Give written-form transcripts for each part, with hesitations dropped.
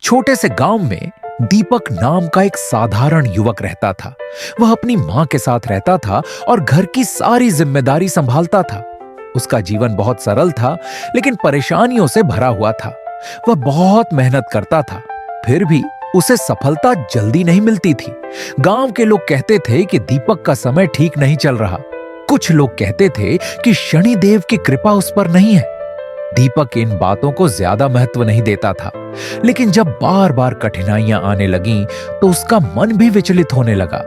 छोटे से गांव में दीपक नाम का एक साधारण युवक रहता था। वह अपनी मां के साथ रहता था और घर की सारी जिम्मेदारी संभालता था। उसका जीवन बहुत सरल था, लेकिन परेशानियों से भरा हुआ था। वह बहुत मेहनत करता था, फिर भी उसे सफलता जल्दी नहीं मिलती थी। गांव के लोग कहते थे कि दीपक का समय ठीक नहीं चल रहा। कुछ लोग कहते थे कि शनिदेव की कृपा उस पर नहीं है। दीपक इन बातों को ज्यादा महत्व नहीं देता था, लेकिन जब बार बार कठिनाइयां आने लगीं, तो उसका मन भी विचलित होने लगा।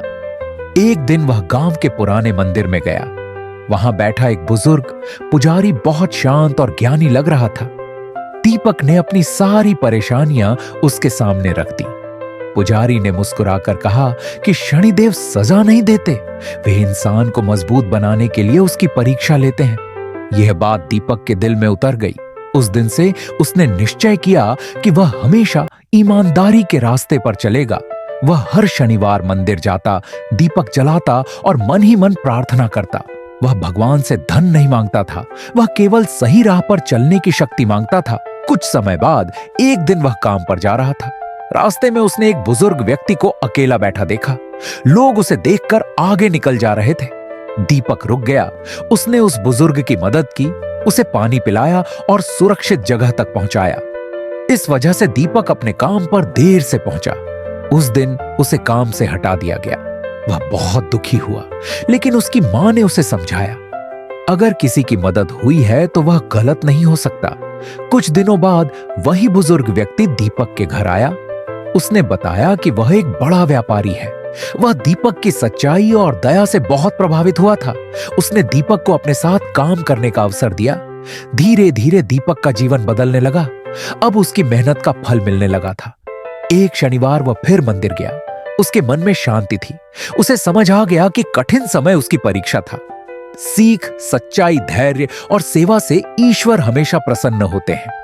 एक दिन वह गांव के पुराने मंदिर में गया। वहां बैठा एक बुजुर्ग पुजारी बहुत शांत और ज्ञानी लग रहा था। दीपक ने अपनी सारी परेशानियां उसके सामने रख दी। पुजारी ने मुस्कुराकर कहा कि शनिदेव सजा नहीं देते, वे इंसान को मजबूत बनाने के लिए उसकी परीक्षा लेते हैं। यह बात दीपक के दिल में उतर गई। उस दिन से उसने निश्चय किया कि वह हमेशा ईमानदारी के रास्ते पर चलेगा। वह हर शनिवार मंदिर जाता, दीपक जलाता और मन ही मन प्रार्थना करता। वह भगवान से धन नहीं मांगता था, वह केवल सही राह पर चलने की शक्ति मांगता था। कुछ समय बाद एक दिन वह काम पर जा रहा था। रास्ते में उसने एक बुजुर्ग व्यक्ति को अकेला बैठा देखा। लोग उसे देखकर आगे निकल जा रहे थे। दीपक रुक गया। उसने उस बुजुर्ग की मदद की, उसे पानी पिलाया और सुरक्षित जगह तक पहुंचाया। इस वजह से दीपक अपने काम पर देर से पहुंचा। उस दिन उसे काम से हटा दिया गया। वह बहुत दुखी हुआ, लेकिन उसकी मां ने उसे समझाया, अगर किसी की मदद हुई है तो वह गलत नहीं हो सकता। कुछ दिनों बाद वही बुजुर्ग व्यक्ति दीपक के घर आया। उसने बताया कि वह एक बड़ा व्यापारी है। वह दीपक की सच्चाई और दया से बहुत प्रभावित हुआ था। उसने दीपक को अपने साथ काम करने का अवसर दिया। धीरे धीरे दीपक का जीवन बदलने लगा। अब उसकी मेहनत का फल मिलने लगा था। एक शनिवार वह फिर मंदिर गया। उसके मन में शांति थी। उसे समझ आ गया कि कठिन समय उसकी परीक्षा था। सीख, सच्चाई, धैर्य और सेवा से ईश्वर हमेशा प्रसन्न होते हैं।